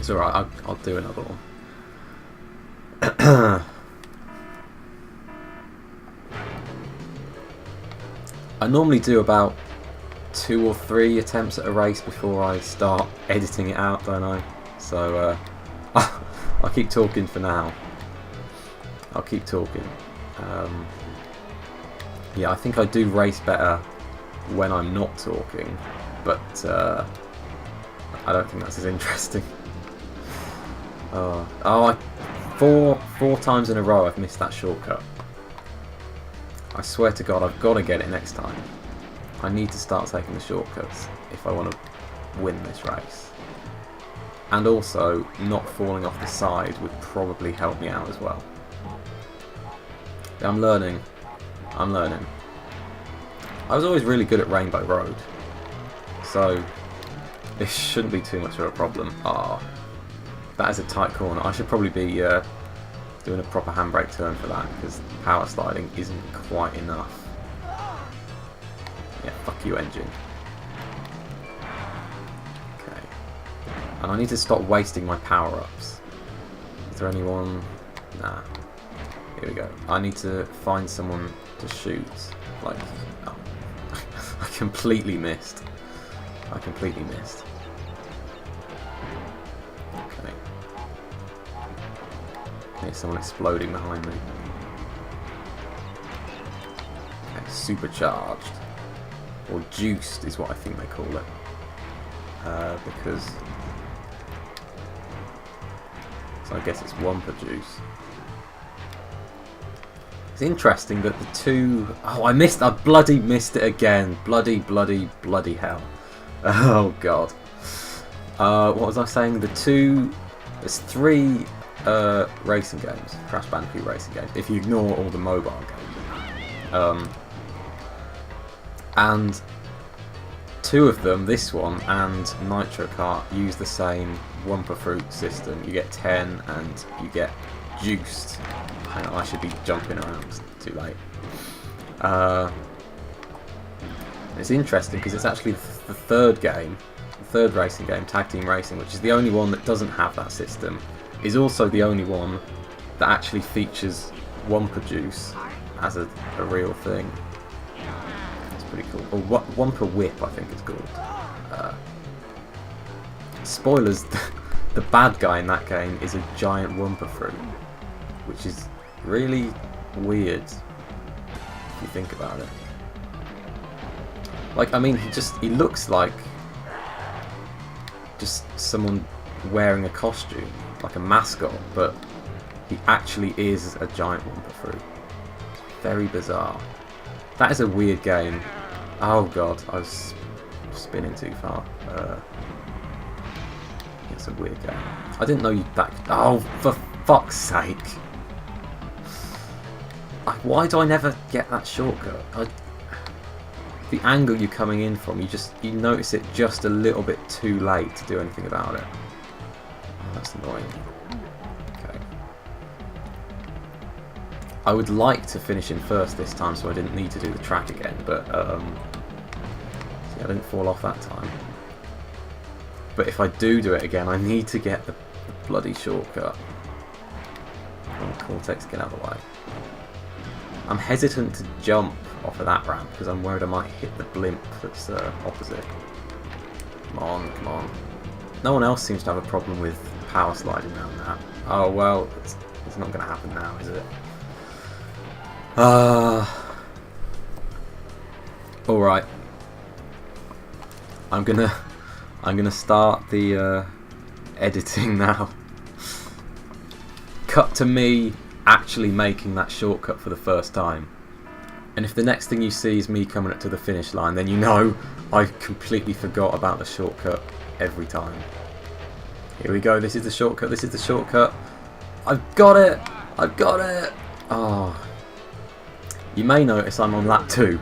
it's alright, I'll do another one. I normally do about 2 or 3 attempts at a race before I start editing it out, don't I? So I'll keep talking for now. I'll keep talking. Yeah, I think I do race better when I'm not talking, but I don't think that's as interesting. Four times in a row I've missed that shortcut. I swear to God, I've got to get it next time. I need to start taking the shortcuts if I want to win this race. And also, not falling off the side would probably help me out as well. Yeah, I'm learning. I'm learning. I was always really good at Rainbow Road, so this shouldn't be too much of a problem. Ah, that is a tight corner. I should probably be doing a proper handbrake turn for that, because power sliding isn't quite enough. Yeah, fuck you, engine. Okay. And I need to stop wasting my power-ups. Is there anyone? Nah. Here we go. I need to find someone to shoot. Like, oh. I completely missed. I completely missed. Okay. There's someone exploding behind me. Okay, supercharged. Or juiced is what I think they call it. Because... So I guess it's Wumpa juice. It's interesting that the two... Oh, I missed... I bloody missed it again. Bloody hell. Oh, God. What was I saying? There's 3 racing games. Crash Bandicoot racing games. If you ignore all the mobile games. And 2 of them, this one and Nitro Kart, use the same Wumpa Fruit system. You get 10 and you get juiced. Hang on, I should be jumping around. It's too late. It's interesting because it's actually the 3rd game, the 3rd racing game, Tag Team Racing, which is the only one that doesn't have that system, is also the only one that actually features Wumpa Juice as a real thing. It's pretty cool. Or Wumpa Whip, I think it's called. Spoilers, the bad guy in that game is a giant Wumpa Fruit, which is really weird if you think about it. Like, I mean, he looks like just someone wearing a costume, like a mascot, but he actually is a giant Wumpa Fruit. Very bizarre. That is a weird game. Oh God, I was spinning too far. It's a weird game. I didn't know that. Oh, for fuck's sake! Why do I never get that shortcut? The angle you're coming in from, you notice it just a little bit too late to do anything about it. Oh, that's annoying. Okay. I would like to finish in first this time, so I didn't need to do the track again. But see, I didn't fall off that time. But if I do it again, I need to get the bloody shortcut. Oh, Cortex, get out of the way. I'm hesitant to jump off of that ramp because I'm worried I might hit the blimp that's opposite. Come on, come on. No one else seems to have a problem with power sliding around that. Oh well, it's not going to happen now, is it? All right. I'm gonna start the editing now. Cut to me actually making that shortcut for the first time. And if the next thing you see is me coming up to the finish line, then you know I completely forgot about the shortcut every time. Here we go, this is the shortcut, this is the shortcut. I've got it! I've got it! Oh. You may notice I'm on lap 2.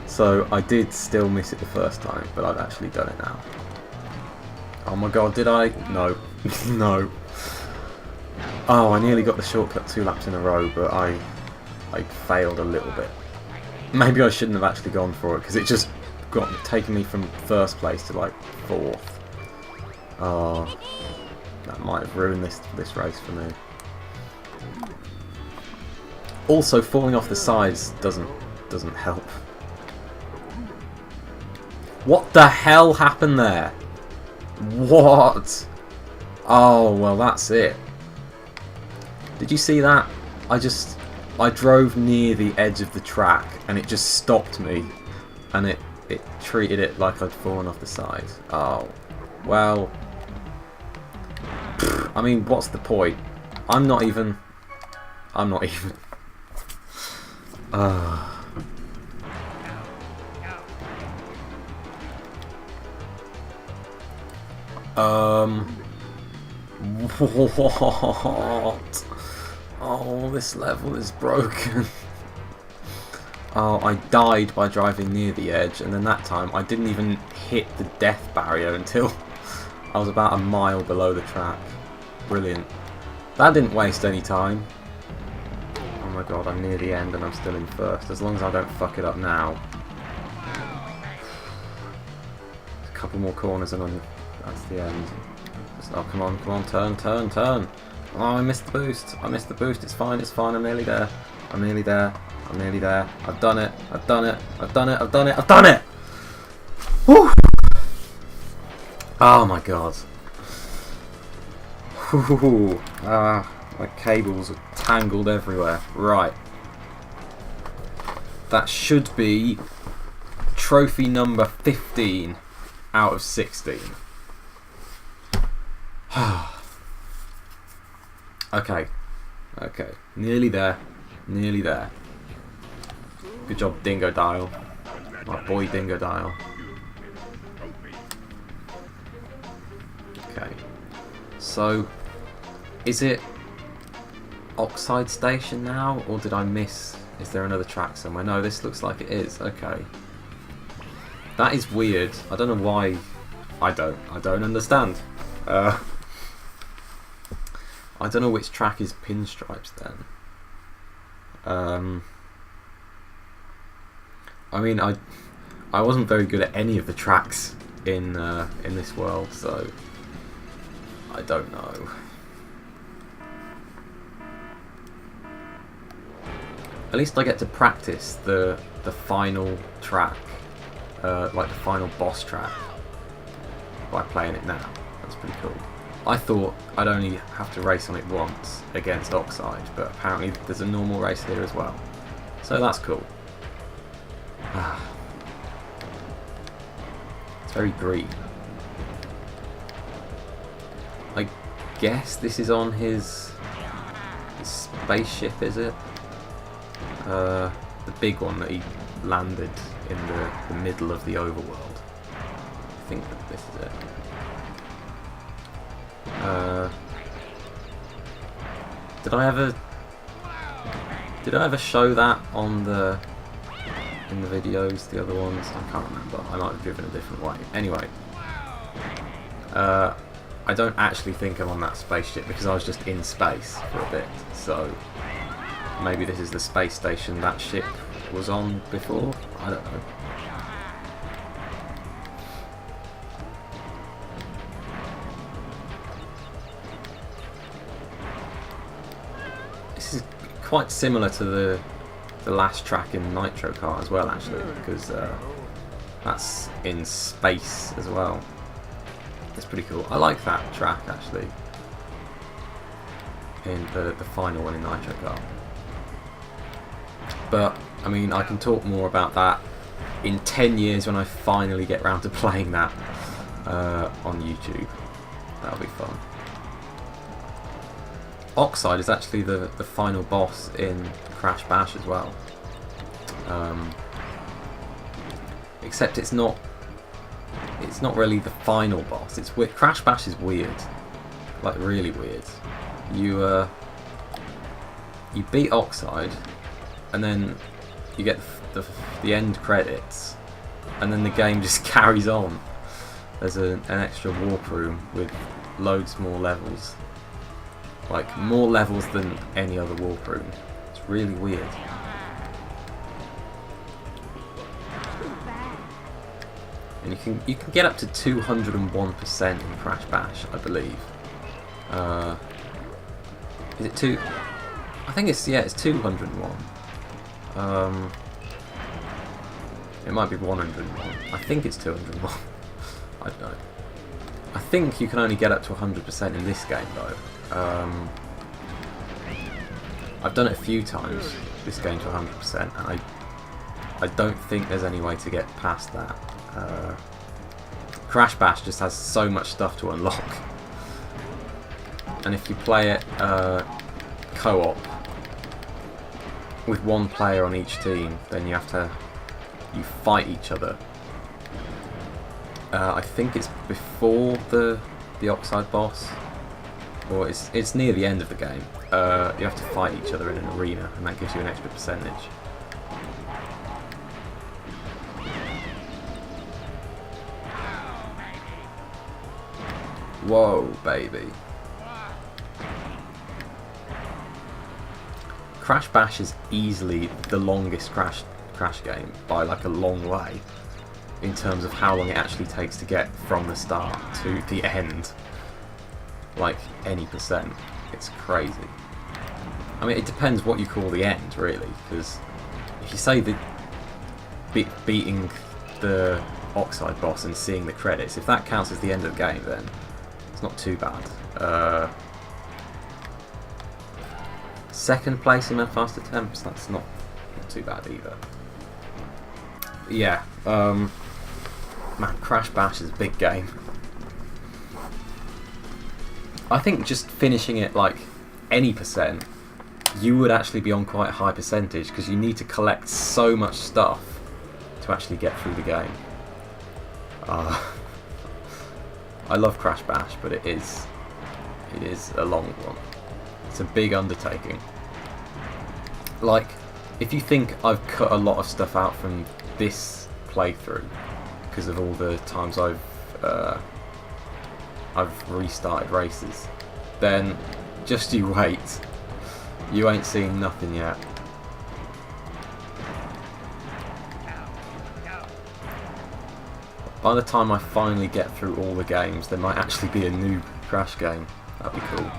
So I did still miss it the first time, but I've actually done it now. Oh my God, did I? No. No. Oh, I nearly got the shortcut 2 laps in a row, but I failed a little bit. Maybe I shouldn't have actually gone for it, because it just taken me from first place to like 4th. Oh. That might have ruined this race for me. Also, falling off the sides doesn't help. What the hell happened there? What? Oh, well, that's it. Did you see that? I drove near the edge of the track and it just stopped me, and it treated it like I'd fallen off the side. Oh, well. I mean, what's the point? I'm not even. What? Oh, this level is broken. Oh, I died by driving near the edge, and then that time I didn't even hit the death barrier until I was about a mile below the track. Brilliant. That didn't waste any time. Oh my god, I'm near the end and I'm still in first. As long as I don't fuck it up now. A couple more corners and that's the end. Oh, come on, turn. Oh, I missed the boost. It's fine, I'm nearly there. I've done it. Woo! Oh my god. My cables are tangled everywhere. Right. That should be trophy number 15 out of 16. Okay. Nearly there. Good job, Dingo Dial. My boy Dingo Dial. Okay. So, is it Oxide Station now, or did I miss? Is there another track somewhere? No, this looks like it is. Okay. That is weird. I don't know why. I don't understand. I don't know which track is Pinstripes then. I mean, I wasn't very good at any of the tracks in this world, so I don't know. At least I get to practice the final track, like the final boss track, by playing it now. That's pretty cool. I thought I'd only have to race on it once against Oxide, but apparently there's a normal race here as well. So that's cool. It's very green. I guess this is on his spaceship, is it? The big one that he landed in the middle of the overworld. I think that this is it. Did I ever show that on in the videos, the other ones? I can't remember. I might have driven a different way. Anyway, I don't actually think I'm on that spaceship because I was just in space for a bit. So maybe this is the space station that ship was on before. I don't know. This is quite similar to the last track in Nitro Kart as well, actually, because that's in space as well. It's pretty cool. I like that track, actually, in the final one in Nitro Kart. But I mean, I can talk more about that in 10 years when I finally get round to playing that on YouTube. That'll be fun. Oxide is actually the final boss in Crash Bash as well. Except it's not really the final boss. It's weird. Crash Bash is weird, like really weird. You beat Oxide, and then you get the end credits, and then the game just carries on. There's an extra warp room with loads more levels. Like, more levels than any other warp room. It's really weird. And you can get up to 201% in Crash Bash, I believe. Is it 2? I think it's, yeah, it's 201. It might be 101. I think it's 201. I don't know. I think you can only get up to 100% in this game though. I've done it a few times, this game to 100%, and I don't think there's any way to get past that. Crash Bash just has so much stuff to unlock. And if you play it co-op with one player on each team, then you fight each other. I think it's before the Oxide boss, or it's near the end of the game. You have to fight each other in an arena, and that gives you an extra percentage. Whoa, baby. Crash Bash is easily the longest Crash game by like a long way in terms of how long it actually takes to get from the start to the end. Like any percent. It's crazy. I mean, it depends what you call the end, really, because if you say that beating the Oxide boss and seeing the credits, if that counts as the end of the game, then it's not too bad. Second place in my fast attempts, that's not too bad either. Yeah, man, Crash Bash is a big game. I think just finishing it like any percent, you would actually be on quite a high percentage because you need to collect so much stuff to actually get through the game. I love Crash Bash, but it is a long one. It's a big undertaking. Like, if you think I've cut a lot of stuff out from this playthrough because of all the times I've restarted races, then just you wait. You ain't seen nothing yet. By the time I finally get through all the games, there might actually be a new Crash game. That'd be cool.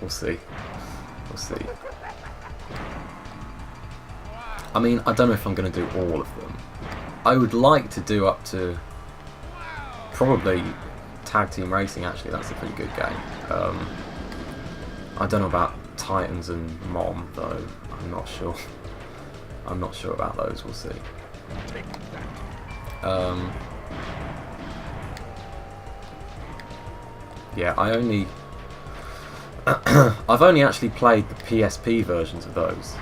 We'll see. We'll see. I mean, I don't know if I'm going to do all of them. I would like to do up to probably Tag Team Racing, actually. That's a pretty good game. I don't know about Titans and Mom, though. I'm not sure. I'm not sure about those. We'll see. Yeah, I've only actually played the PSP versions of those,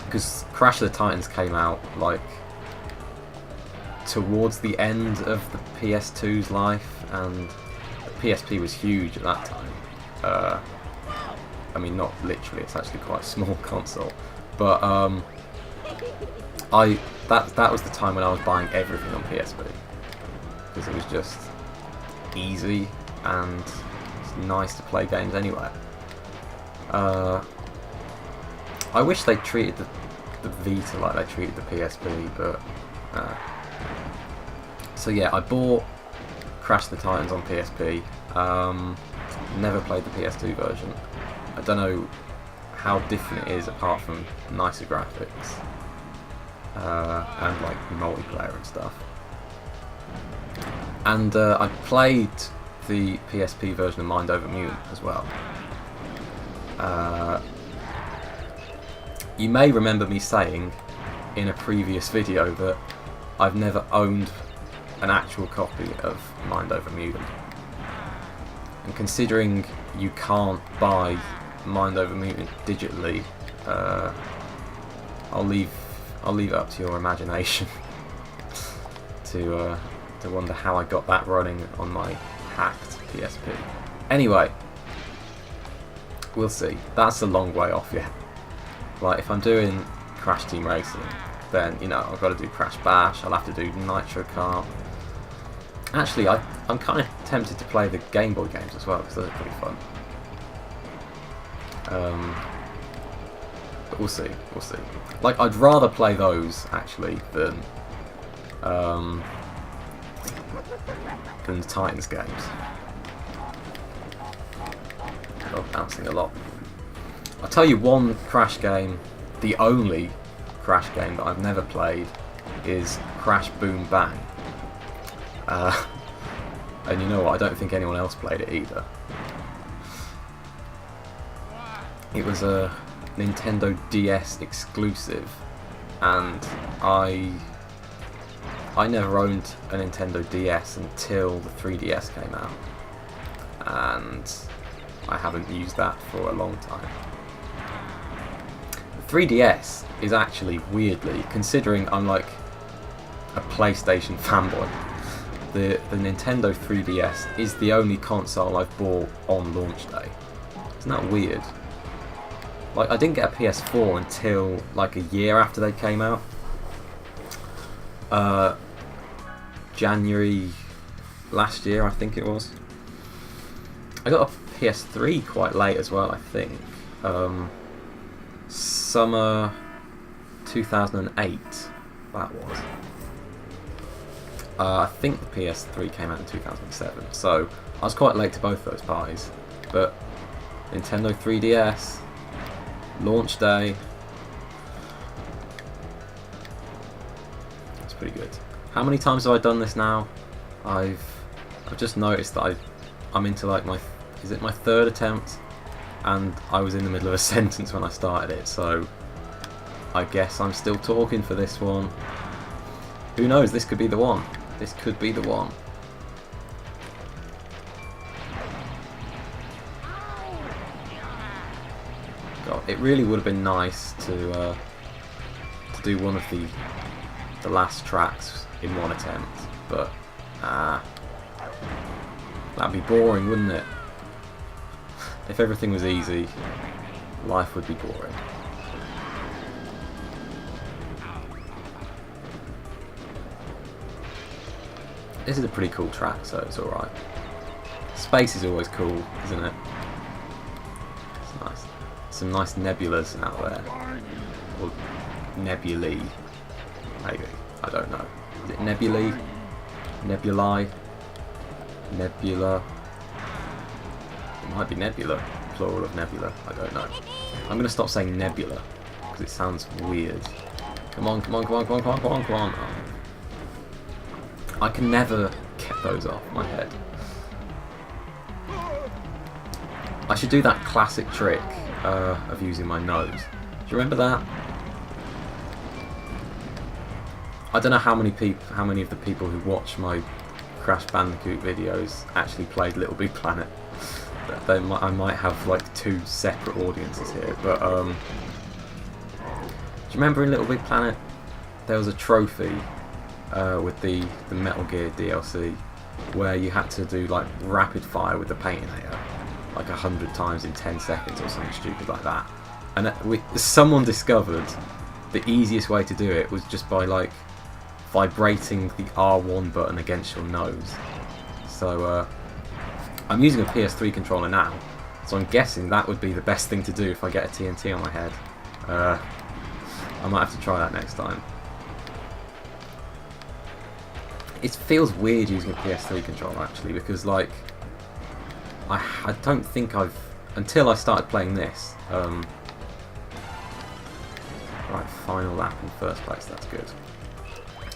because Crash of the Titans came out like towards the end of the PS2's life, and the PSP was huge at that time. I mean, not literally; it's actually quite a small console, but that was the time when I was buying everything on PSP because it was just easy and it's nice to play games anywhere. I wish they treated the Vita like they treated the PSP, but so yeah, I bought Crash of the Titans on PSP. Never played the PS2 version. I don't know how different it is apart from nicer graphics and like multiplayer and stuff. And I played the PSP version of Mind Over Mutant as well. You may remember me saying in a previous video that I've never owned an actual copy of Mind Over Mutant. And considering you can't buy Mind Over Mutant digitally, I'll leave it up to your imagination to wonder how I got that running on my hacked PSP. Anyway, we'll see. That's a long way off yet. Like, if I'm doing Crash Team Racing, then, you know, I've got to do Crash Bash, I'll have to do Nitro Kart. Actually, I'm kind of tempted to play the Game Boy games as well, because those are pretty fun. But we'll see, we'll see. Like, I'd rather play those, actually, than the Titans games. Oh, bouncing a lot. I'll tell you one Crash game, the only Crash game that I've never played is Crash Boom Bang. And you know what, I don't think anyone else played it either. It was a Nintendo DS exclusive, and I never owned a Nintendo DS until the 3DS came out, and I haven't used that for a long time. The 3DS is actually, weirdly, considering I'm like a PlayStation fanboy, the Nintendo 3DS is the only console I've bought on launch day. Isn't that weird? Like, I didn't get a PS4 until like a year after they came out. January last year, I think it was. I got a PS3 quite late as well, I think. Summer 2008, that was. I think the PS3 came out in 2007, so I was quite late to both those parties. But Nintendo 3DS, launch day, it's pretty good. How many times have I done this now? I've just noticed that I'm into like my third attempt, and I was in the middle of a sentence when I started it, so I guess I'm still talking for this one. Who knows, this could be the one. This could be the one. God, it really would have been nice to do one of the last tracks in one attempt, but that'd be boring, wouldn't it? If everything was easy, life would be boring. This is a pretty cool track, so it's alright. Space is always cool, isn't it? It's nice. Some nice nebulas out there. Or nebulae, maybe. I don't know. Is it nebulae? Nebulae? Nebula? It might be nebula. Plural of nebula. I don't know. I'm going to stop saying nebula, because it sounds weird. Come on, come on, come on, come on, come on, come on, come on. Oh. I can never get those off my head. I should do that classic trick of using my nose. Do you remember that? I don't know how many of the people who watch my Crash Bandicoot videos actually played Little Big Planet. I might have like two separate audiences here, but do you remember in Little Big Planet there was a trophy with the Metal Gear DLC where you had to do like rapid fire with the paintinator like 100 times in 10 seconds or something stupid like that, and someone discovered the easiest way to do it was just by like vibrating the R1 button against your nose. So I'm using a PS3 controller now, so I'm guessing that would be the best thing to do if I get a TNT on my head. I might have to try that next time. It feels weird using a PS3 controller actually, because like I don't think until I started playing this. Right, final lap in first place, that's good.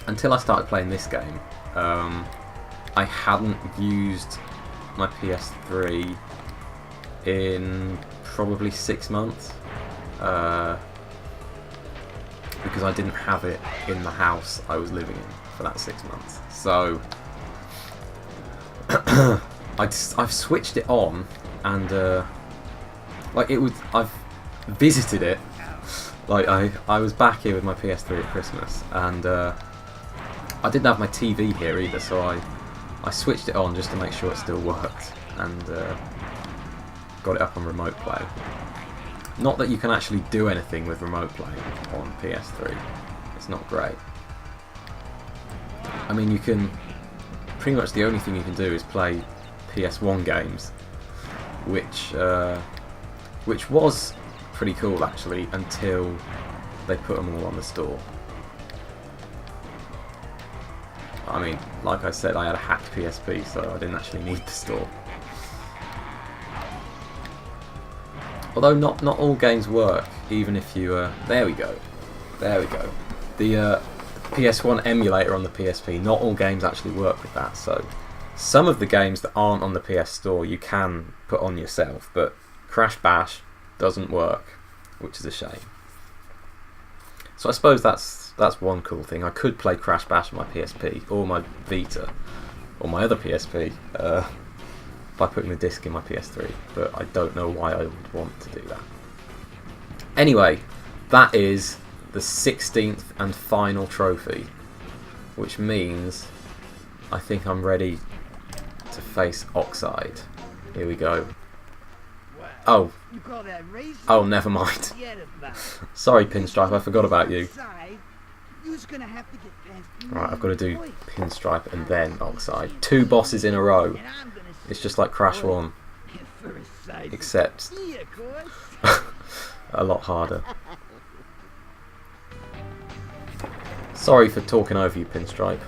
Until I started playing this game, I hadn't used my PS3 in probably 6 months, because I didn't have it in the house I was living in for that 6 months. So I've switched it on, and like I've visited it. Like I was back here with my PS3 at Christmas, and I didn't have my TV here either, so I switched it on just to make sure it still worked, and got it up on remote play. Not that you can actually do anything with remote play on PS3. It's not great. I mean, you can pretty much the only thing you can do is play PS1 games, which was pretty cool actually until they put them all on the store. I mean, like I said, I had a hacked PSP, so I didn't actually need the store. Although not all games work, even if you... there we go. There we go. The PS1 emulator on the PSP, not all games actually work with that, so some of the games that aren't on the PS Store you can put on yourself, but Crash Bash doesn't work, which is a shame. So I suppose that's one cool thing. I could play Crash Bash on my PSP, or my Vita, or my other PSP, by putting the disc in my PS3, but I don't know why I would want to do that. Anyway, that is the 16th and final trophy, which means I think I'm ready to face Oxide. Here we go. Oh. Oh, never mind. Sorry, Pinstripe, I forgot about you. Right, I've got to do Pinstripe and then Oxide. 2 bosses in a row. It's just like Crash 1. Except a lot harder. Sorry for talking over you, Pinstripe.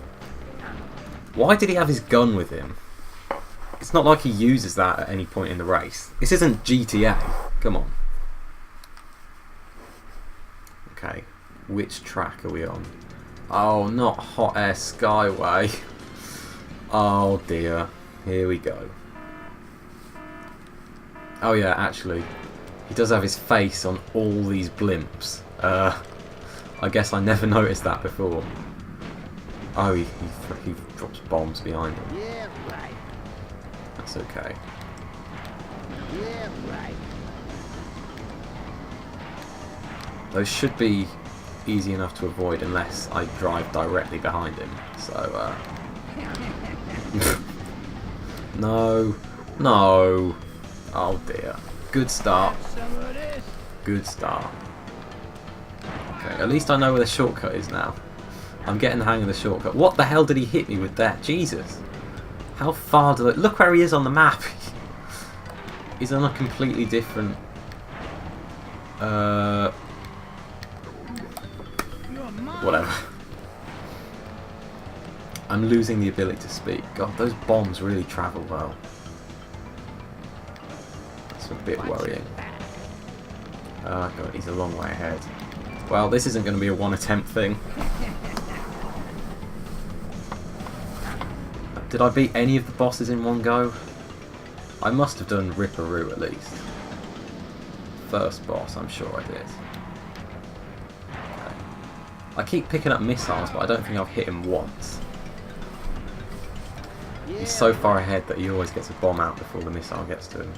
Why did he have his gun with him? It's not like he uses that at any point in the race. This isn't GTA. Come on. Okay, which track are we on? Oh, not Hot Air Skyway. Oh dear. Here we go. Oh yeah, actually, he does have his face on all these blimps. I guess I never noticed that before. Oh, he drops bombs behind him. Yeah, right. That's okay. Yeah, right. Those should be easy enough to avoid unless I drive directly behind him. So, no. No. Oh dear. Good start. Good start. Okay, at least I know where the shortcut is now. I'm getting the hang of the shortcut. What the hell did he hit me with that? Jesus. How far do I... Look where he is on the map. He's on a completely different... Whatever. I'm losing the ability to speak. God, those bombs really travel well. It's a bit worrying. Oh God, he's a long way ahead. Well, this isn't going to be a one attempt thing. Did I beat any of the bosses in one go? I must have done Ripperoo at least. First boss, I'm sure I did. Okay. I keep picking up missiles, but I don't think I've hit him once. He's so far ahead that he always gets a bomb out before the missile gets to him.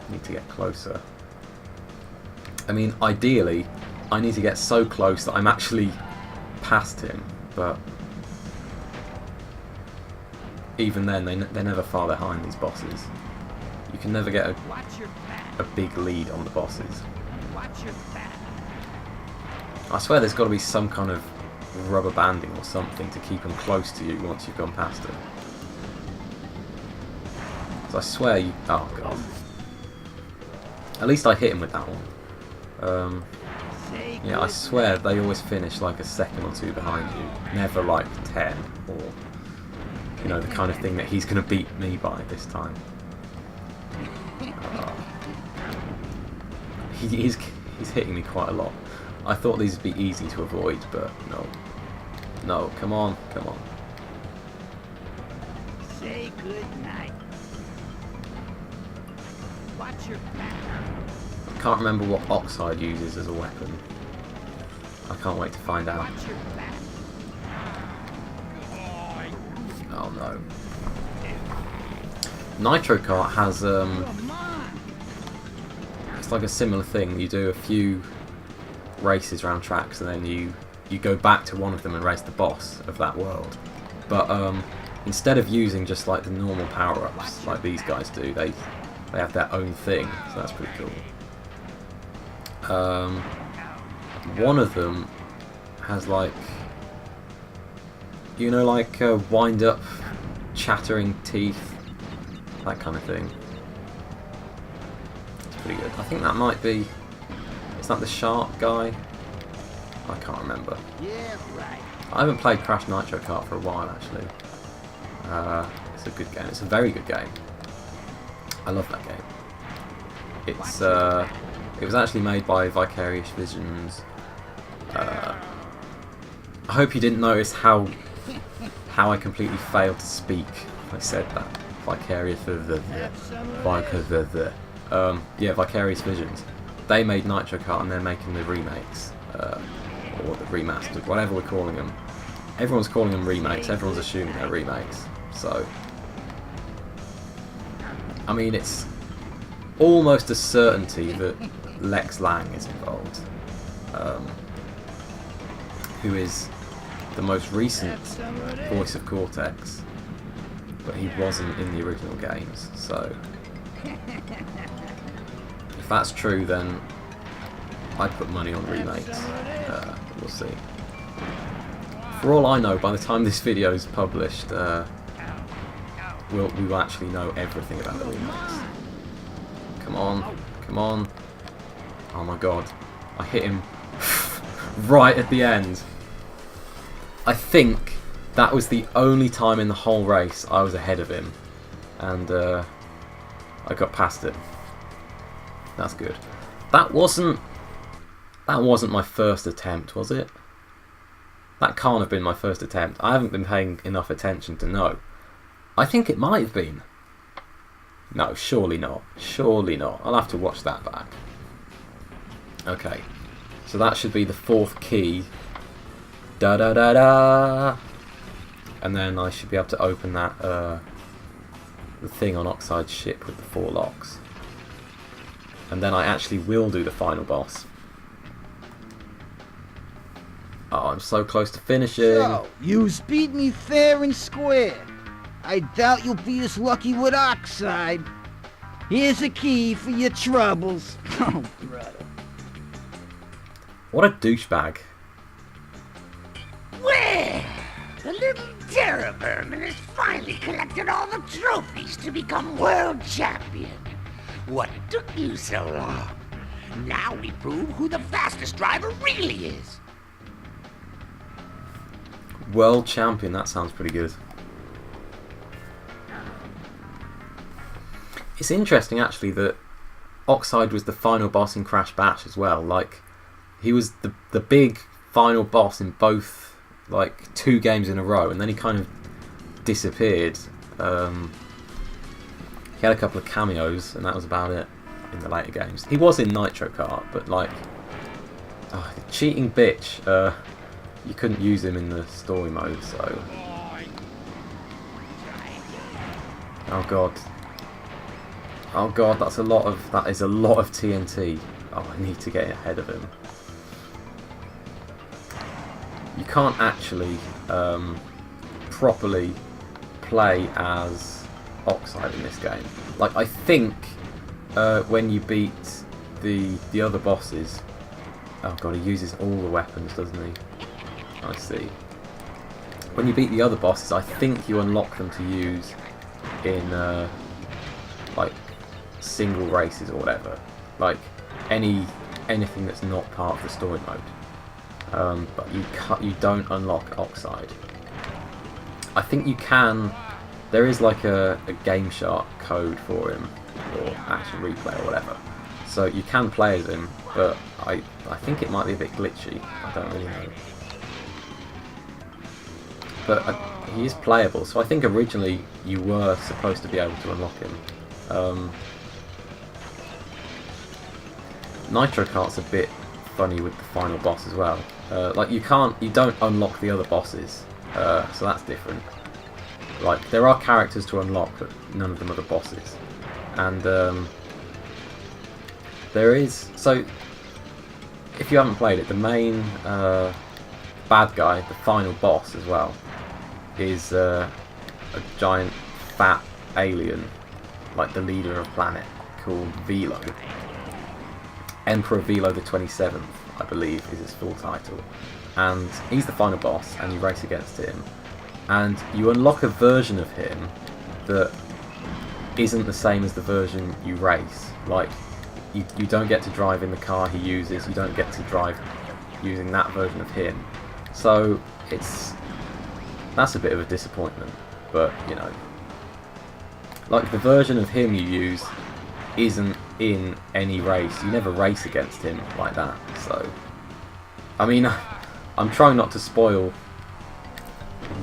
Need to get closer. I mean, ideally, I need to get so close that I'm actually past him, but even then, they're never far behind, these bosses. You can never get a big lead on the bosses. I swear there's got to be some kind of rubber banding or something to keep them close to you once you've gone past them. So I swear you... Oh God. At least I hit him with that one. Yeah, I swear they always finish like a second or two behind you. Never like 10 or... You know, the kind of thing that he's going to beat me by this time. He's hitting me quite a lot. I thought these would be easy to avoid, but no. No, come on, come on. Say good night. Watch your back. I can't remember what Oxide uses as a weapon. I can't wait to find out. Watch your back. Oh no. Nitro Kart has it's like a similar thing. You do a few races around tracks and then you go back to one of them and race the boss of that world. But instead of using just like the normal power-ups like these guys do, they have their own thing, so that's pretty cool. One of them has like, you know, like wind-up, chattering teeth, that kind of thing. It's pretty good. I think that might be... Is that the shark guy? I can't remember. Yeah, right. I haven't played Crash Nitro Kart for a while, actually. It's a good game. It's a very good game. I love that game. It's it was actually made by Vicarious Visions. I hope you didn't notice how I completely failed to speak when I said that. Vicarious yeah, Vicarious Visions. They made Nitro Kart and they're making the remakes. Or the remastered, whatever we're calling them. Everyone's calling them remakes, everyone's assuming they're remakes. So, I mean, it's almost a certainty that Lex Lang is involved. Who is the most recent voice of Cortex, but he wasn't in the original games, so if that's true, then I'd put money on remakes. We'll see. For all I know, by the time this video is published, we will actually know everything about the remakes. Come on, come on. Oh my god. I hit him right at the end. I think that was the only time in the whole race I was ahead of him. And I got past it. That's good. That wasn't my first attempt, was it? That can't have been my first attempt. I haven't been paying enough attention to know. I think it might have been. No, surely not. Surely not. I'll have to watch that back. Okay. So that should be the fourth key. Da da da da. And then I should be able to open that the thing on Oxide's ship with the 4 locks. And then I actually will do the final boss. Oh, I'm so close to finishing. So, you's beat me fair and square. I doubt you'll be as lucky with Oxide. Here's a key for your troubles. Oh, brother. What a douchebag. Well, the little terror vermin has finally collected all the trophies to become world champion. What took you so long? Now we prove who the fastest driver really is. World champion, that sounds pretty good. It's interesting actually that Oxide was the final boss in Crash Bash as well. Like, he was the big final boss in both, like, 2 games in a row, and then he kind of disappeared. He had a couple of cameos, and that was about it in the later games. He was in Nitro Kart, but like, cheating bitch. You couldn't use him in the story mode, so. Oh god. Oh god, that is a lot of TNT. Oh, I need to get ahead of him. You can't actually properly play as Oxide in this game. Like, I think when you beat the other bosses. Oh god, he uses all the weapons, doesn't he? I see. When you beat the other bosses, I think you unlock them to use in like single races or whatever, like anything that's not part of the story mode. But you don't unlock Oxide. I think you can. There is like a Game Shark code for him, or Action Replay or whatever. So you can play as him, but I think it might be a bit glitchy. I don't really know. But he is playable, so I think originally you were supposed to be able to unlock him. Nitro Kart's a bit funny with the final boss as well. Like you don't unlock the other bosses, so that's different. Like there are characters to unlock, but none of them are the bosses. And there is, so if you haven't played it, the main bad guy, the final boss as well, is a giant fat alien, like the leader of a planet, called Velo. Emperor Velo the 27th, I believe, is his full title. And he's the final boss, and you race against him. And you unlock a version of him that isn't the same as the version you race. Like, you don't get to drive in the car he uses, you don't get to drive using that version of him. So that's a bit of a disappointment, but you know, like the version of him you use isn't in any race. You never race against him like that. So, I mean, I'm trying not to spoil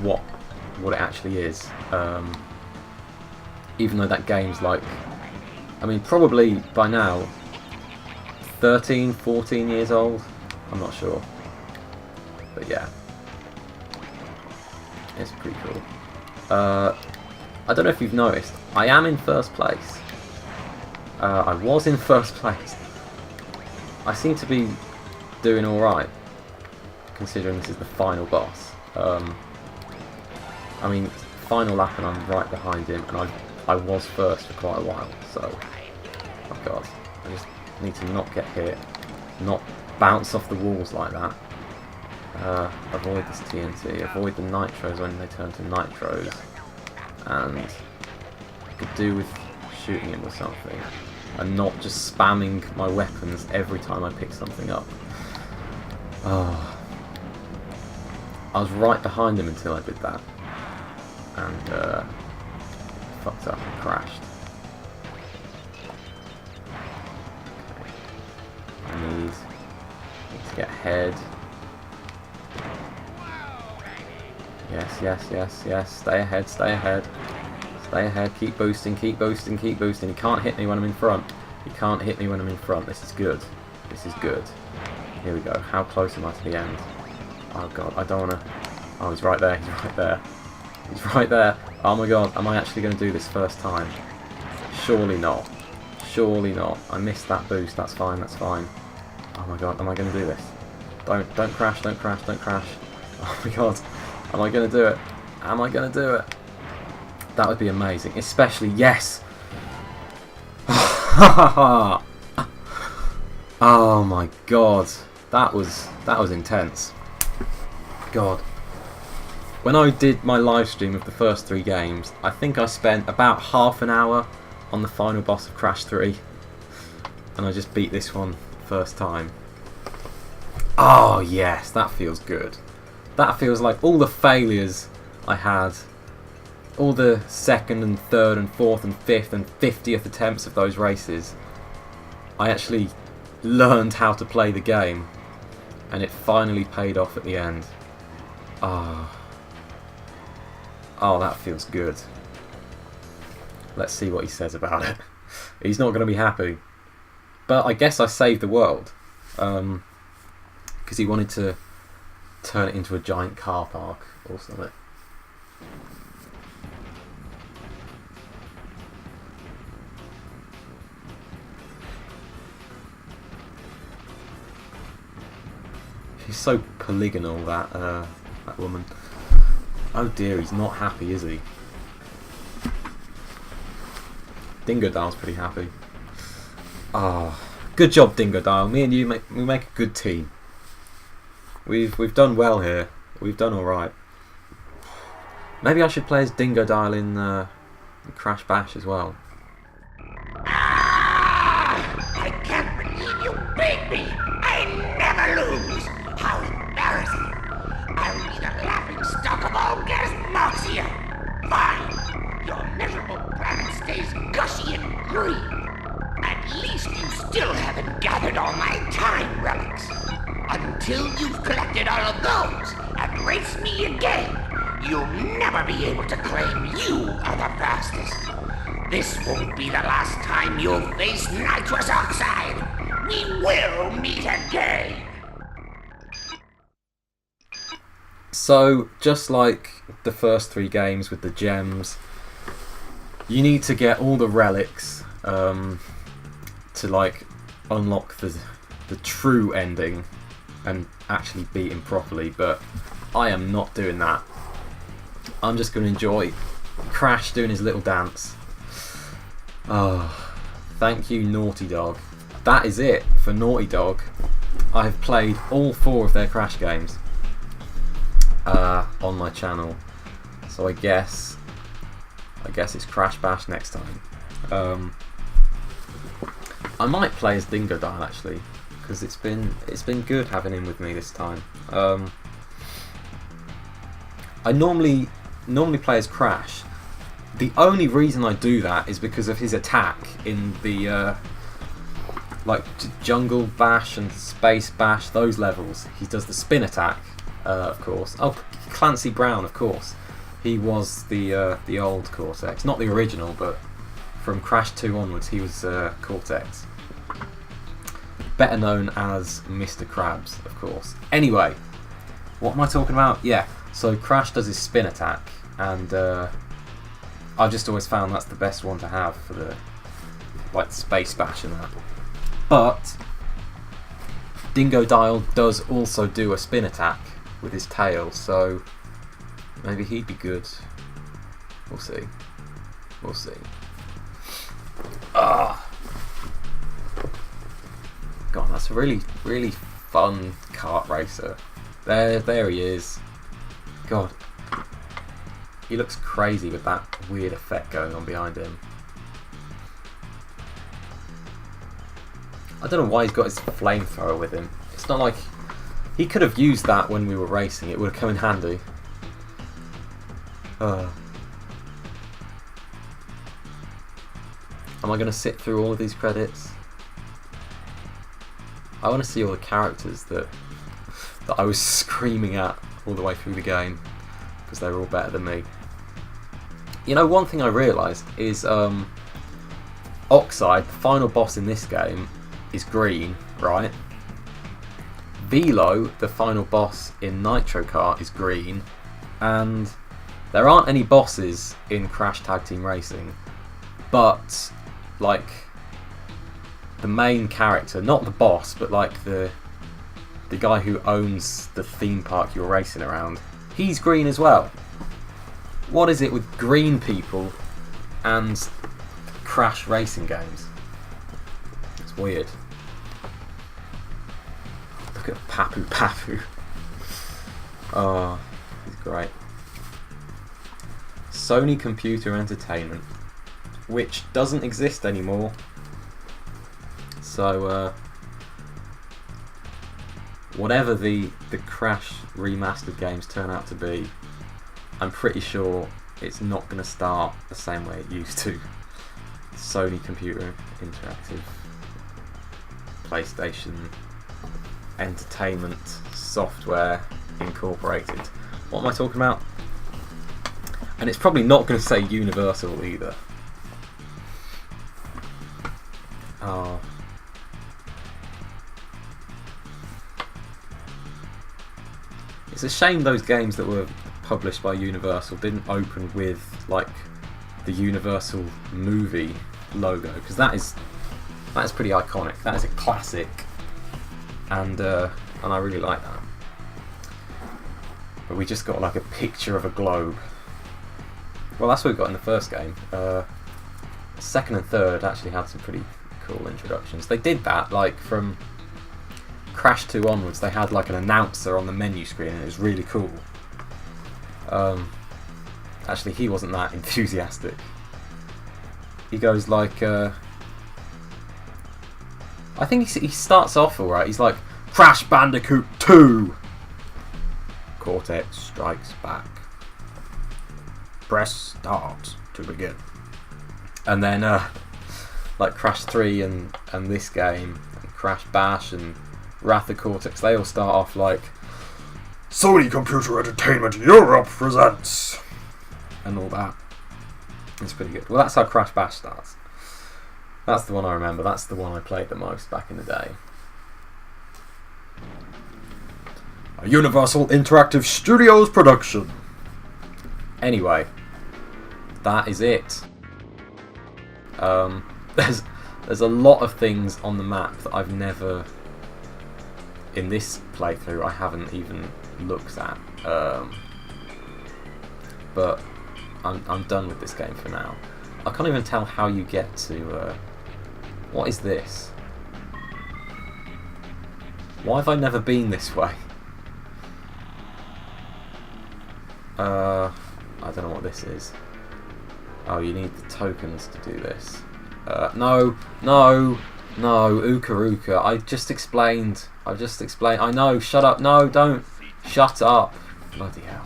what it actually is. Even though that game's like, I mean, probably by now 13, 14 years old. I'm not sure. But yeah. It's pretty cool. I don't know if you've noticed, I am in first place. I was in first place. I seem to be doing alright, considering this is the final boss. I mean, final lap and I'm right behind him, and I was first for quite a while, so... Oh god, I just need to not get hit, not bounce off the walls like that. Avoid this TNT, avoid the Nitros when they turn to Nitros, and I could do with shooting him with something, and not just spamming my weapons every time I pick something up. Oh. I was right behind him until I did that, and fucked up and crashed. Okay. I need to get ahead. Yes, yes, yes, yes. Stay ahead, stay ahead. Stay ahead, keep boosting, keep boosting, keep boosting. You can't hit me when I'm in front. You can't hit me when I'm in front. This is good. This is good. Here we go. How close am I to the end? Oh god, I don't want to... Oh, he's right there, he's right there. He's right there. Oh my god, am I actually going to do this first time? Surely not. Surely not. I missed that boost, that's fine, that's fine. Oh my god, am I going to do this? Don't crash, don't crash, don't crash. Oh my god. Am I going to do it? Am I going to do it? That would be amazing. Especially, yes! Oh my god. That was intense. God. When I did my live stream of the first 3 games, I think I spent about half an hour on the final boss of Crash 3. And I just beat this one first time. Oh yes, that feels good. That feels like all the failures I had, all the 2nd and 3rd and 4th and 5th and 50th attempts of those races, I actually learned how to play the game, and it finally paid off at the end. Oh, that feels good. Let's see what he says about it. He's not going to be happy. But I guess I saved the world, because he wanted to turn it into a giant car park or something. She's so polygonal, that woman. Oh dear, he's not happy, is he? Dingodale's pretty happy. Ah, good job, Dingodale. Me and you we make a good team. We've done well here. We've done all right. Maybe I should play as Dingodale in Crash Bash as well. I can't believe you beat me. I never lose. How embarrassing. I'll be the laughing stock of all Gasmoxia. Fine. Your miserable planet stays gushy and green. At least you still haven't gathered all my time relics. Until you've collected all of those and race me again, you'll never be able to claim you are the fastest. This won't be the last time you'll face Nitrous Oxide. We will meet again. So, just like the first 3 games with the gems, you need to get all the relics to like unlock the true ending and actually beat him properly, but I am not doing that. I'm just going to enjoy Crash doing his little dance. Oh, thank you, Naughty Dog. That is it for Naughty Dog. I have played all 4 of their Crash games on my channel, so I guess it's Crash Bash next time. I might play as Dingodile actually, because it's been good having him with me this time. I normally play as Crash. The only reason I do that is because of his attack in the like Jungle Bash and Space Bash, those levels, he does the spin attack, of course. Oh, Clancy Brown, of course. He was the old Cortex, not the original, but from Crash 2 onwards, he was Cortex. Better known as Mr. Krabs, of course. Anyway, what am I talking about? Yeah, so Crash does his spin attack, and I've just always found that's the best one to have for the like Space Bash and that. But Dingo Dial does also do a spin attack with his tail, so maybe he'd be good. We'll see. We'll see. Ah, God, that's a really, really fun kart racer. There he is. God, he looks crazy with that weird effect going on behind him. I don't know why he's got his flamethrower with him. It's not like he could have used that when we were racing. It would have come in handy. Am I going to sit through all of these credits? I want to see all the characters that I was screaming at all the way through the game because they were all better than me. You know, one thing I realised is Oxide, the final boss in this game, is green, right? Velo, the final boss in Nitro Kart, is green, and there aren't any bosses in Crash Tag Team Racing, but like the main character, not the boss, but like the guy who owns the theme park you're racing around, he's green as well. What is it with green people and Crash racing games? It's weird. Look at Papu Papu. Oh, he's great. Sony Computer Entertainment, which doesn't exist anymore. So, whatever the Crash remastered games turn out to be, I'm pretty sure it's not going to start the same way it used to. Sony Computer Interactive PlayStation Entertainment Software Incorporated. What am I talking about? And it's probably not going to say Universal either. Oh. It's a shame those games that were published by Universal didn't open with like the Universal movie logo, because that is pretty iconic. That is a classic, and I really like that. But we just got like a picture of a globe. Well, that's what we got in the first game. Second and third actually had some pretty cool introductions. They did that like from Crash 2 onwards. They had like an announcer on the menu screen, and it was really cool. Actually, he wasn't that enthusiastic. He goes like, I think he starts off alright. He's like, Crash Bandicoot 2! Cortex strikes back. Press start to begin. And then, like Crash 3 and this game, and Crash Bash and Wrath of Cortex, they all start off like, Sony Computer Entertainment Europe presents, and all that. It's pretty good. Well, that's how Crash Bash starts. That's the one I remember. That's the one I played the most back in the day. A Universal Interactive Studios production. Anyway, that is it. There's a lot of things on the map that I've never, in this playthrough, I haven't even looked at. But I'm done with this game for now. I can't even tell how you get to. What is this? Why have I never been this way? I don't know what this is. Oh, you need the tokens to do this. No, Uka Ruka. I just explained. I know. Shut up. No, don't. Shut up. Bloody hell.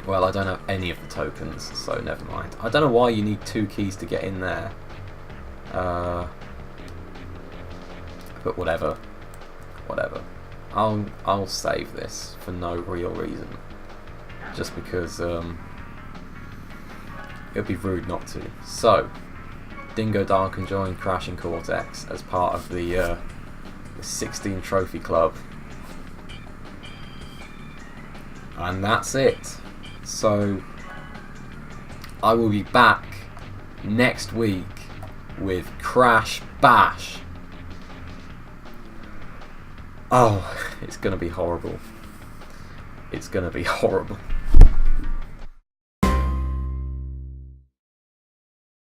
Well, I don't have any of the tokens, so never mind. I don't know why you need 2 keys to get in there. But whatever. I'll save this for no real reason. Just because it'd be rude not to. So, Dingo Dark can join Crashing Cortex as part of the 16 Trophy Club. And that's it. So, I will be back next week with Crash Bash. Oh, it's going to be horrible. It's going to be horrible.